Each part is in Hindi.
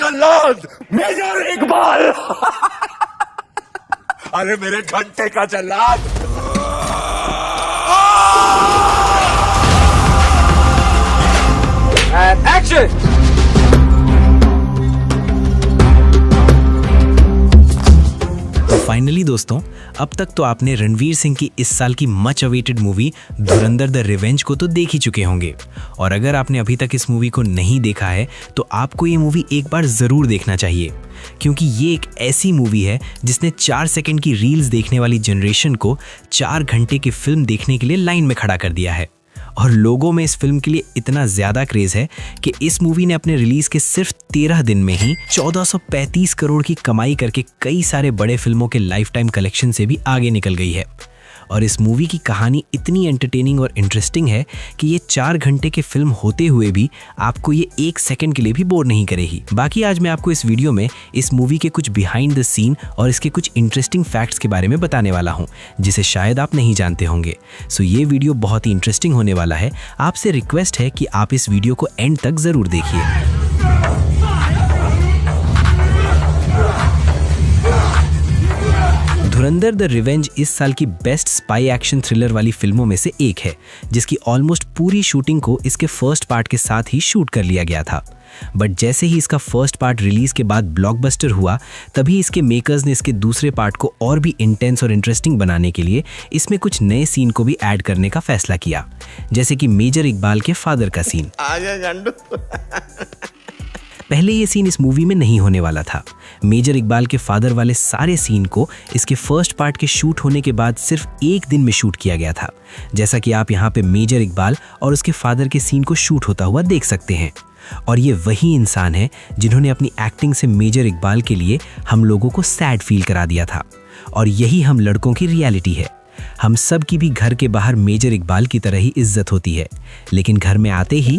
जल्लाद मेजर इकबाल। अरे मेरे घंटे का जल्लाद। एक्शन। तो फाइनली दोस्तों, अब तक तो आपने रणवीर सिंह की इस साल की much awaited movie Dhurandhar the revenge को तो देख ही चुके होंगे। और अगर आपने अभी तक इस मूवी को नहीं देखा है तो आपको ये मूवी एक बार ज़रूर देखना चाहिए, क्योंकि ये एक ऐसी मूवी है जिसने 4 सेकंड की रील्स देखने वाली जनरेशन को 4 घंटे की फिल्म देखने के लिए लाइन में खड़ा कर दिया है। और लोगों में इस फिल्म के लिए इतना ज़्यादा क्रेज़ है कि इस मूवी ने अपने रिलीज़ के सिर्फ 13 दिन में ही 1435 करोड़ की कमाई करके कई सारे बड़े फिल्मों के लाइफ टाइम कलेक्शन से भी आगे निकल गई है। और इस मूवी की कहानी इतनी एंटरटेनिंग और इंटरेस्टिंग है कि ये 4 घंटे की फिल्म होते हुए भी आपको ये 1 सेकंड के लिए भी बोर नहीं करेगी। बाकी आज मैं आपको इस वीडियो में इस मूवी के कुछ बिहाइंड द सीन और इसके कुछ इंटरेस्टिंग फैक्ट्स के बारे में बताने वाला हूँ, जिसे शायद आप नहीं जानते होंगे। सो ये वीडियो बहुत ही इंटरेस्टिंग होने वाला है। आपसे रिक्वेस्ट है कि आप इस वीडियो को एंड तक ज़रूर देखिए। धुरंधर द रिवेंज इस साल की बेस्ट स्पाई एक्शन थ्रिलर वाली फिल्मों में से एक है, जिसकी ऑलमोस्ट पूरी शूटिंग को इसके फर्स्ट पार्ट के साथ ही शूट कर लिया गया था। बट जैसे ही इसका फर्स्ट पार्ट रिलीज के बाद ब्लॉकबस्टर हुआ, तभी इसके मेकर्स ने इसके दूसरे पार्ट को और भी इंटेंस और इंटरेस्टिंग बनाने के लिए इसमें कुछ नए सीन को भी ऐड करने का फैसला किया, जैसे कि मेजर इकबाल के फादर का सीन। पहले ये सीन इस मूवी में नहीं होने वाला था। मेजर इकबाल के फादर वाले सारे सीन को इसके फर्स्ट पार्ट के शूट होने के बाद सिर्फ 1 दिन में शूट किया गया था, जैसा कि आप यहाँ पे मेजर इकबाल और उसके फादर के सीन को शूट होता हुआ देख सकते हैं। और ये वही इंसान है जिन्होंने अपनी एक्टिंग से मेजर इकबाल के लिए हम लोगों को सैड फील करा दिया था। और यही हम लड़कों की रियलिटी है। हम सब की भी घर के बाहर मेजर इकबाल की तरह ही इज्जत होती है, लेकिन घर में आते ही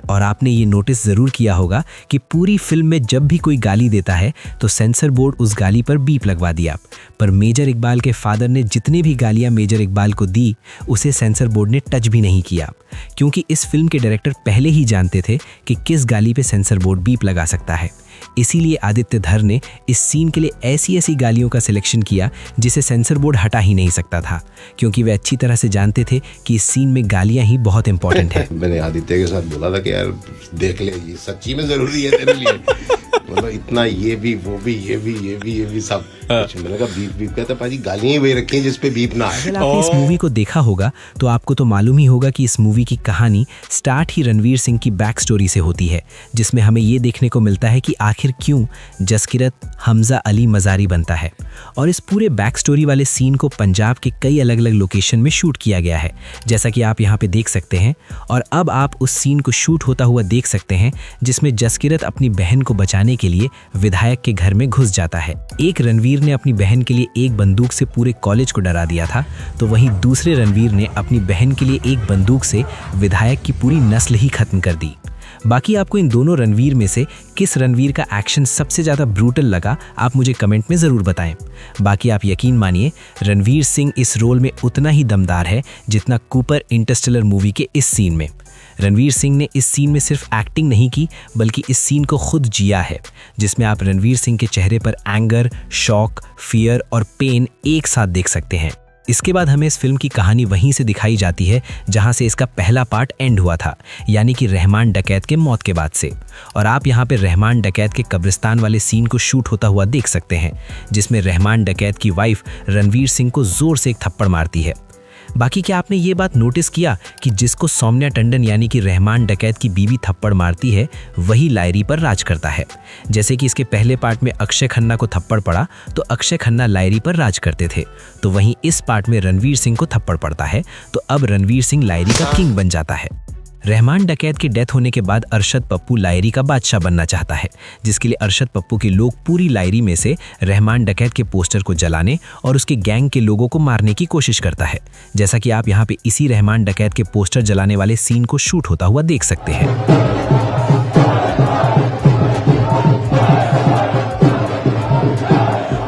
और आपने ये नोटिस जरूर किया होगा कि पूरी फिल्म में जब भी कोई गाली देता है तो सेंसर बोर्ड उस गाली पर बीप लगवा दिया। पर मेजर इकबाल के फादर ने जितने भी गालियां मेजर इकबाल को दी, उसे सेंसर बोर्ड ने टच भी नहीं किया, क्योंकि इस फिल्म के डायरेक्टर पहले ही जानते थे कि किस गाली पे सेंसर बोर्ड बीप लगा सकता है। इसीलिए आदित्य धर ने इस सीन के लिए ऐसी ऐसी गालियों का सिलेक्शन किया जिसे सेंसर बोर्ड हटा ही नहीं सकता था, क्योंकि वे अच्छी तरह से जानते थे कि इस सीन में गालियां ही बहुत इंपॉर्टेंट है। मैंने आदित्य के साथ बोला था कि यार देख ले, ये सच्ची में जरूरी है तेरे लिए। मतलब इतना ये भी वो भी ये भी सब। मैंने कहा बीप बीप कहता पाजी गालियां ही वही रखी हैं जिस पे बीप ना आए। अगर आपने इस मूवी को देखा होगा तो आपको तो मालूम ही होगा कि इस मूवी की कहानी स्टार्ट ही रणवीर सिंह की बैक स्टोरी से होती है, जिसमें हमें ये देखने को मिलता है कि आखिर क्यों जसकिरत हमजा अली मज़ारी बनता है। और इस पूरे बैक स्टोरी वाले सीन को पंजाब के कई अलग अलग लोकेशन में शूट किया गया है, जैसा कि आप यहाँ पे देख सकते हैं। और अब आप उस सीन को शूट होता हुआ देख सकते हैं जिसमें जसकिरत अपनी बहन को बचाने के लिए विधायक के घर में घुस जाता है। एक रणवीर ने अपनी बहन के लिए एक बंदूक से पूरे कॉलेज को डरा दिया था, तो वहीं दूसरे रणवीर ने अपनी बहन के लिए एक बंदूक से विधायक की पूरी नस्ल ही खत्म कर दी। बाकी आपको इन दोनों रणवीर में से किस रणवीर का एक्शन सबसे ज़्यादा ब्रूटल लगा, आप मुझे कमेंट में ज़रूर बताएं। बाकी आप यकीन मानिए, रणवीर सिंह इस रोल में उतना ही दमदार है जितना कूपर इंटरस्टेलर मूवी के इस सीन में। रणवीर सिंह ने इस सीन में सिर्फ एक्टिंग नहीं की, बल्कि इस सीन को खुद जिया है, जिसमें आप रणवीर सिंह के चेहरे पर एंगर, शॉक, फियर और पेन एक साथ देख सकते हैं। इसके बाद हमें इस फिल्म की कहानी वहीं से दिखाई जाती है जहां से इसका पहला पार्ट एंड हुआ था, यानी कि रहमान डकैत के मौत के बाद से। और आप यहां पे रहमान डकैत के कब्रिस्तान वाले सीन को शूट होता हुआ देख सकते हैं, जिसमें रहमान डकैत की वाइफ रणवीर सिंह को जोर से एक थप्पड़ मारती है। बाकी क्या आपने ये बात नोटिस किया कि जिसको सौम्या टंडन यानी कि रहमान डकैत की बीवी थप्पड़ मारती है, वही लायरी पर राज करता है। जैसे कि इसके पहले पार्ट में अक्षय खन्ना को थप्पड़ पड़ा तो अक्षय खन्ना लायरी पर राज करते थे, तो वहीं इस पार्ट में रणवीर सिंह को थप्पड़ पड़ता है तो अब रणवीर सिंह लायरी का किंग बन जाता है। रहमान डकैत की डेथ होने के बाद अरशद पप्पू लायरी का बादशाह बनना चाहता है, जिसके लिए अरशद पप्पू के लोग पूरी लायरी में से रहमान डकैत के पोस्टर को जलाने और उसके गैंग के लोगों को मारने की कोशिश करता है, जैसा कि आप यहाँ पे इसी रहमान डकैत के पोस्टर जलाने वाले सीन को शूट होता हुआ देख सकते हैं।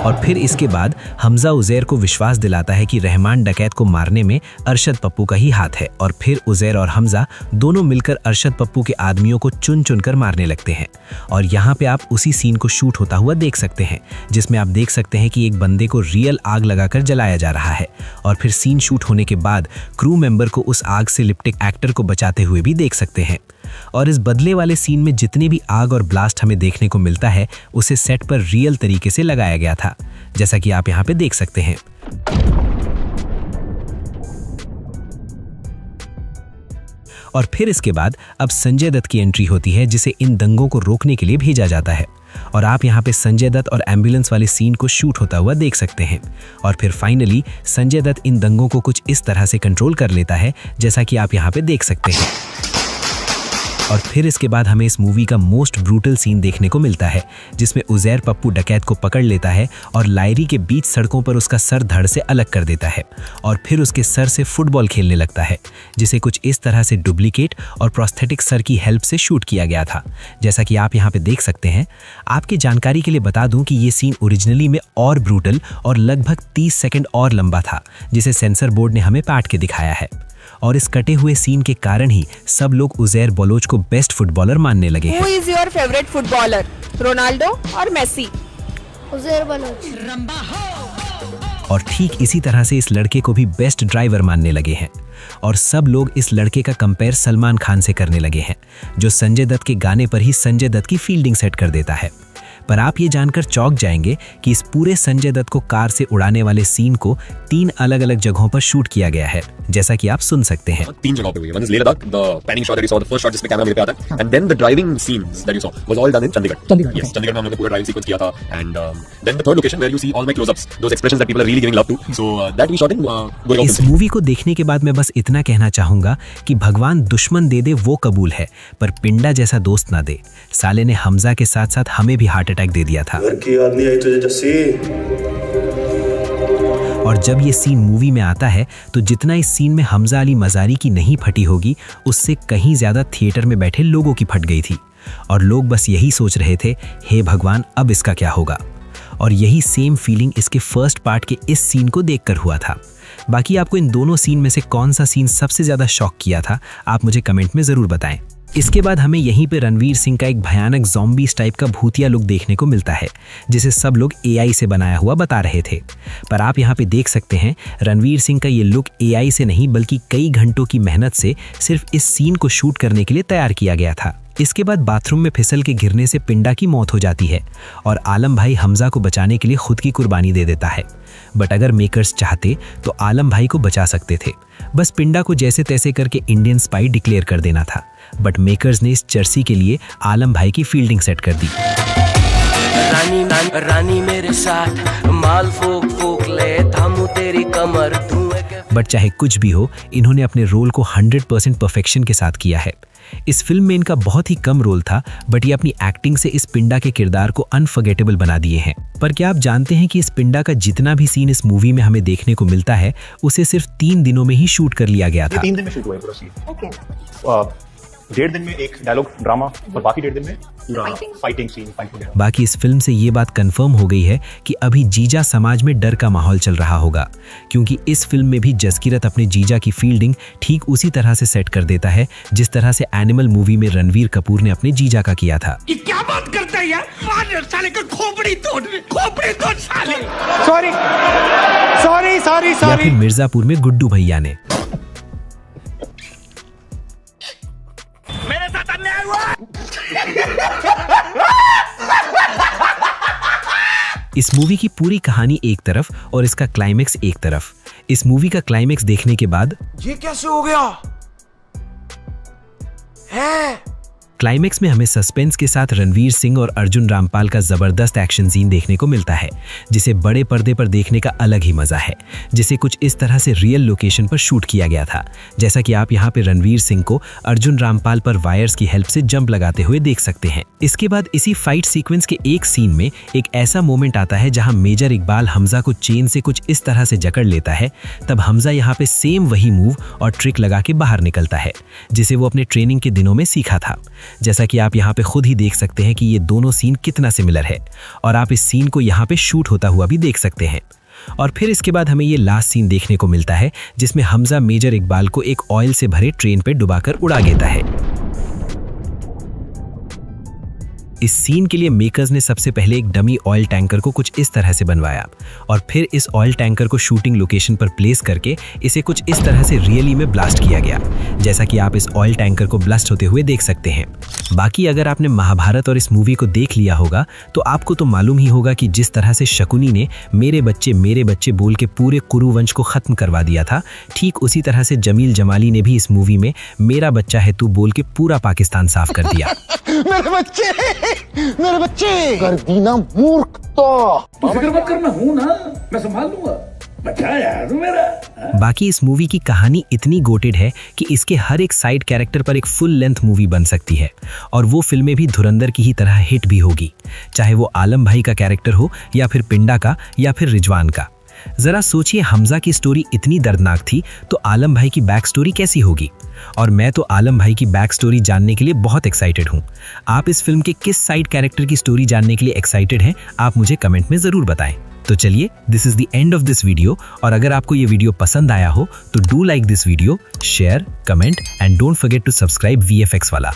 और फिर इसके बाद हमजा उजैर को विश्वास दिलाता है कि रहमान डकैत को मारने में अरशद पप्पू का ही हाथ है, और फिर उजैर और हमजा दोनों मिलकर अरशद पप्पू के आदमियों को चुन चुनकर मारने लगते हैं। और यहाँ पे आप उसी सीन को शूट होता हुआ देख सकते हैं जिसमें आप देख सकते हैं कि एक बंदे को रियल आग लगाकर जलाया जा रहा है, और फिर सीन शूट होने के बाद क्रू मेंबर को उस आग से लिपटे एक्टर को बचाते हुए भी देख सकते हैं। और इस बदले वाले सीन में जितने भी आग और ब्लास्ट हमें देखने को मिलता है उसे सेट पर रियल तरीके से लगाया गया था, जैसा कि आप यहाँ पे देख सकते हैं। और फिर इसके बाद अब संजय दत्त की एंट्री होती है, जिसे इन दंगों को रोकने के लिए भेजा जाता है। और आप यहाँ पे संजय दत्त और एम्बुलेंस वाले सीन को शूट होता हुआ देख सकते हैं। और फिर फाइनली संजय दत्त इन दंगों को कुछ इस तरह से कंट्रोल कर लेता है, जैसा कि आप यहाँ पे देख सकते हैं। और फिर इसके बाद हमें इस मूवी का मोस्ट ब्रूटल सीन देखने को मिलता है, जिसमें उजैर पप्पू डकैत को पकड़ लेता है और लायरी के बीच सड़कों पर उसका सर धड़ से अलग कर देता है, और फिर उसके सर से फुटबॉल खेलने लगता है, जिसे कुछ इस तरह से डुप्लीकेट और प्रोस्थेटिक सर की हेल्प से शूट किया गया था, जैसा कि आप यहाँ पे देख सकते हैं। आपकी जानकारी के लिए बता दूं कि ये सीन ओरिजिनली में और ब्रूटल और लगभग 30 सेकंड और लंबा था, जिसे सेंसर बोर्ड ने हमें काट के दिखाया है। और इस कटे हुए सीन के कारण ही सब लोग उजैर बलोच को बेस्ट फुटबॉलर मानने लगे हैं। Who is your favorite footballer? Ronaldo और मेसी? उजैर बलोच। और ठीक इसी तरह से इस लड़के को भी बेस्ट ड्राइवर मानने लगे हैं। और सब लोग इस लड़के का कंपेयर सलमान खान से करने लगे हैं, जो संजय दत्त के गाने पर ही संजय दत्त की फील्डिंग सेट कर देता है। पर आप ये जानकर चौंक जाएंगे कि इस पूरे संजय दत्त को कार से उड़ाने वाले सीन को 3 अलग-अलग जगहों पर शूट किया गया है, जैसा कि आप सुन सकते हैं। 3 जगहों पे हुई है। One is Leh Ladakh, the panning shot that you saw, the first shot जिसमें कैमरा मेरे पे आता है, and then the driving scenes that you saw was all done in Chandigarh. Yes, Chandigarh में हम लोग ने पूरा ड्राइविंग सीक्वेंस किया था, and then the third location where you see all my close-ups, those expressions that people are really giving love to. So that we shot in Goregaon. इस मूवी को देखने के बाद मैं बस इतना कहना चाहूंगा कि भगवान दुश्मन दे दे वो कबूल है, पर पिंडा जैसा दोस्त ना दे। साले ने हमजा के साथ साथ हमें भी हार्ट अटैक दे दिया था। की याद नहीं आई तुझे जस्सी? और जब ये सीन मूवी में आता है तो जितना इस सीन में हमजा अली मज़ारी की नहीं फटी होगी, उससे कहीं ज्यादा थिएटर में बैठे लोगों की फट गई थी। और लोग बस यही सोच रहे थे, हे भगवान अब इसका क्या होगा। और यही सेम फीलिंग इसके फर्स्ट पार्ट के इस सीन को देखकर हुआ था। बाकी आपको इन दोनों सीन में से कौन सा सीन सबसे ज्यादा शॉक किया था, आप मुझे कमेंट में जरूर बताएं। इसके बाद हमें यहीं पे रणवीर सिंह का एक भयानक ज़ॉम्बीज़ टाइप का भूतिया लुक देखने को मिलता है, जिसे सब लोग एआई से बनाया हुआ बता रहे थे। पर आप यहाँ पे देख सकते हैं रणवीर सिंह का ये लुक एआई से नहीं बल्कि कई घंटों की मेहनत से सिर्फ इस सीन को शूट करने के लिए तैयार किया गया था। इसके बाद बाथरूम में फिसल के गिरने से पिंडा की मौत हो जाती है और आलम भाई हमजा को बचाने के लिए खुद की कुर्बानी दे देता है। बट अगर मेकर्स चाहते तो आलम भाई को बचा सकते थे, बस पिंडा को जैसे तैसे करके इंडियन स्पाई डिक्लेयर कर देना था। बट मेकर्स ने इस जर्सी के लिए आलम भाई की फील्डिंग सेट कर दी। रानी मेरे साथ माल फूक फूक ले थामू तेरी कमर। बट चाहे कुछ भी हो, इन्होंने अपने रोल को 100% परफेक्शन के साथ किया है। इस फिल्म में इनका बहुत ही कम रोल था, बट ये अपनी एक्टिंग से इस पिंडा के किरदार को अनफॉरगेटेबल बना दिए हैं। पर क्या आप जानते हैं कि इस पिंडा का जितना भी सीन इस मूवी में हमें देखने को मिलता है, उसे सिर्फ 3 दिनों में ही शूट कर लिया गया था। 3 दिन में शूट हुआ है पूरा सीन। ओके। 1.5 दिन में एक डायलॉग ड्रामा और बाकी 1.5 दिन में फाइटिंग सीन फाइट हो गया। बाकी इस फिल्म से ये बात कंफर्म हो गई है कि अभी जीजा समाज में डर का माहौल चल रहा होगा, क्योंकि इस फिल्म में भी जसकीरत अपने जीजा की फील्डिंग ठीक उसी तरह से सेट कर देता है जिस तरह से एनिमल मूवी में रणवीर कपूर ने अपने जीजा का किया था। ये क्या बात करता है यार? मार साले का खोपड़ी तोड़ साले। सॉरी। या फिर मिर्जापुर में गुड्डू भैया ने। मेरे साथ अन्याय हुआ। इस मूवी की पूरी कहानी एक तरफ और इसका क्लाइमेक्स एक तरफ। इस मूवी का क्लाइमेक्स देखने के बाद ये कैसे हो गया है? क्लाइमेक्स में हमें सस्पेंस के साथ रणवीर सिंह और अर्जुन रामपाल का जबरदस्त एक्शन सीन देखने को मिलता है, जिसे बड़े पर्दे पर देखने का अलग ही मजा है, जिसे कुछ इस तरह से रियल लोकेशन पर शूट किया गया था, जैसा कि आप यहाँ पे रणवीर सिंह को अर्जुन रामपाल पर वायर्स की हेल्प से जंप लगाते हुए देख सकते हैं। इसके बाद इसी फाइट सीक्वेंस के एक सीन में एक ऐसा मोमेंट आता है जहाँ मेजर इकबाल हमजा को चेन से कुछ इस तरह से जकड़ लेता है। तब हमजा यहाँ पे सेम वही मूव और ट्रिक लगा के बाहर निकलता है, जिसे वो अपने ट्रेनिंग के दिनों में सीखा था। जैसा कि आप यहाँ पे खुद ही देख सकते हैं कि ये दोनों सीन कितना सिमिलर है, और आप इस सीन को यहाँ पे शूट होता हुआ भी देख सकते हैं। और फिर इसके बाद हमें ये लास्ट सीन देखने को मिलता है जिसमें हमजा मेजर इकबाल को एक ऑयल से भरे ट्रेन पे डुबाकर उड़ा देता है। इस सीन के लिए मेकर्स ने सबसे पहले एक डमी ऑयल टैंकर को कुछ इस तरह से बनवाया और फिर इस ऑयल टैंकर को शूटिंग लोकेशन पर प्लेस करके इसे कुछ इस तरह से रियली में ब्लास्ट किया गया, जैसा कि आप इस ऑयल टैंकर को ब्लास्ट होते हुए देख सकते हैं। बाकी अगर आपने महाभारत और इस मूवी को देख लिया होगा तो आपको तो मालूम ही होगा कि जिस तरह से शकुनी ने मेरे बच्चे बोल के पूरे कुरु वंश को खत्म करवा दिया था, ठीक उसी तरह से जमील जमाली ने भी इस मूवी में मेरा बच्चा है तू बोल के पूरा पाकिस्तान साफ कर दिया। मेरे बच्चे कर दी ना मूर्ख। तो फिक्र मत करना, हूं ना, मैं संभाल लूंगा, बच्चा यार तू मेरा। बाकी इस मूवी की कहानी इतनी गोटेड है कि इसके हर एक साइड कैरेक्टर पर एक फुल लेंथ मूवी बन सकती है और वो फिल्में भी धुरंधर की ही तरह हिट भी होगी, चाहे वो आलम भाई का कैरेक्टर हो या फिर पिंडा का या फिर रिजवान का। जरा सोचिए, हमजा की स्टोरी इतनी दर्दनाक थी तो आलम भाई की बैक स्टोरी कैसी होगी। और मैं तो आलम भाई की बैक स्टोरी जानने के लिए बहुत एक्साइटेड हूँ। आप इस फिल्म के किस साइड कैरेक्टर की स्टोरी जानने के लिए एक्साइटेड हैं, आप मुझे कमेंट में जरूर बताएं। तो चलिए, this is the end of this video, और अगर आपको ये वीडियो पसंद आया हो तो do like this video, share, comment and don't forget to subscribe VFX वाला।